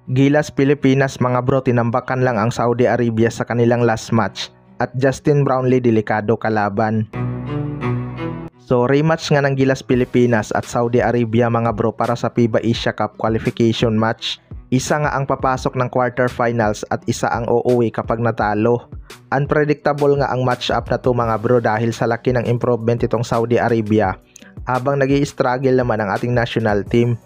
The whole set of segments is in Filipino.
Gilas Pilipinas mga bro, tinambakan lang ang Saudi Arabia sa kanilang last match at Justin Brownlee delikado kalaban. So rematch nga ng Gilas Pilipinas at Saudi Arabia mga bro para sa FIBA Asia Cup qualification match. Isa nga ang papasok ng quarterfinals at isa ang uuwi kapag natalo. Unpredictable nga ang match-up na to mga bro dahil sa laki ng improvement itong Saudi Arabia habang nag-i-struggle naman ang ating national team.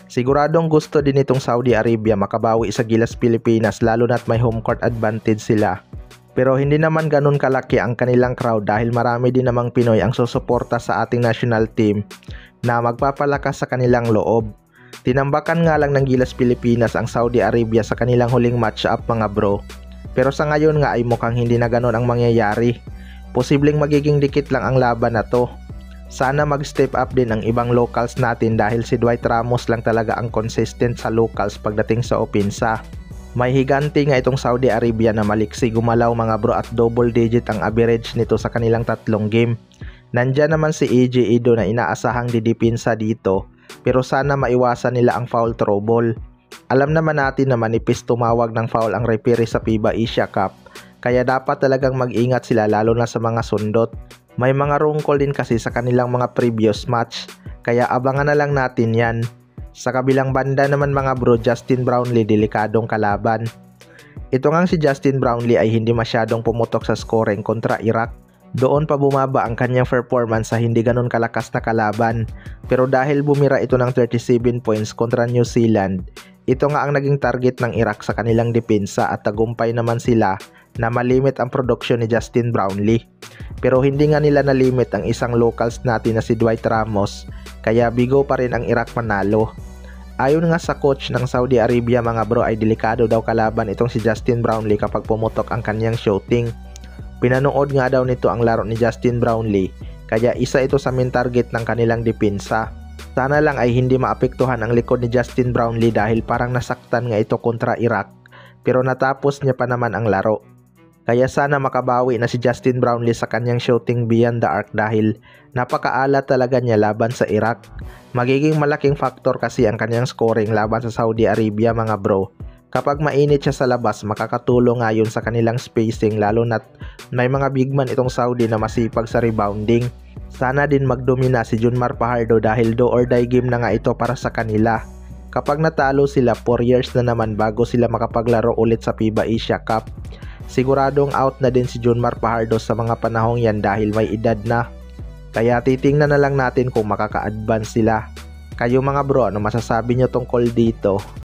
Siguradong gusto din itong Saudi Arabia makabawi sa Gilas Pilipinas lalo na't may home court advantage sila. Pero hindi naman ganun kalaki ang kanilang crowd dahil marami din namang Pinoy ang susuporta sa ating national team na magpapalakas sa kanilang loob. Tinambakan nga lang ng Gilas Pilipinas ang Saudi Arabia sa kanilang huling match-up mga bro. Pero sa ngayon nga ay mukhang hindi na ganun ang mangyayari. Posibleng magiging dikit lang ang laban na to. Sana mag-step up din ang ibang locals natin dahil si Dwight Ramos lang talaga ang consistent sa locals pagdating sa opensa. May higanti nga itong Saudi Arabia na maliksi gumalaw mga bro at double digit ang average nito sa kanilang tatlong game. Nandyan naman si AJ Edo na inaasahang didipinsa dito pero sana maiwasan nila ang foul trouble. Alam naman natin na manipis tumawag ng foul ang referee sa FIBA Asia Cup kaya dapat talagang mag-ingat sila lalo na sa mga sundot. May mga rungkol din kasi sa kanilang mga previous match, kaya abangan na lang natin yan. Sa kabilang banda naman mga bro, Justin Brownlee delikadong kalaban. Ito ngang si Justin Brownlee ay hindi masyadong pumutok sa scoring kontra Iraq. Doon pa bumaba ang kanyang performance sa hindi ganun kalakas na kalaban. Pero dahil bumira ito ng 37 points kontra New Zealand, ito nga ang naging target ng Iraq sa kanilang depensa at tagumpay naman sila na malimit ang produksyon ni Justin Brownlee. Pero hindi nga nila nalimit ang isang locals natin na si Dwight Ramos, kaya bigo pa rin ang Iraq manalo. Ayon nga sa coach ng Saudi Arabia mga bro ay delikado daw kalaban itong si Justin Brownlee kapag pumutok ang kanyang shooting. Pinanood nga daw nito ang laro ni Justin Brownlee, kaya isa ito sa main target ng kanilang depensa. Sana lang ay hindi maapektuhan ang likod ni Justin Brownlee dahil parang nasaktan nga ito kontra Iraq, pero natapos niya pa naman ang laro. Kaya sana makabawi na si Justin Brownlee sa kanyang shooting beyond the arc dahil napakaala talaga niya laban sa Iraq. Magiging malaking factor kasi ang kanyang scoring laban sa Saudi Arabia mga bro. Kapag mainit siya sa labas, makakatulong nga yun sa kanilang spacing lalo na't may mga big man itong Saudi na masipag sa rebounding. Sana din magdomina si Junmar Fajardo dahil do or die game na nga ito para sa kanila. Kapag natalo sila, 4 years na naman bago sila makapaglaro ulit sa FIBA Asia Cup. Siguradong out na din si Junmar Fajardo sa mga panahong yan dahil may edad na. Kaya titingnan na lang natin kung makaka-advance sila. Kayo mga bro, ano masasabi nyo tungkol dito?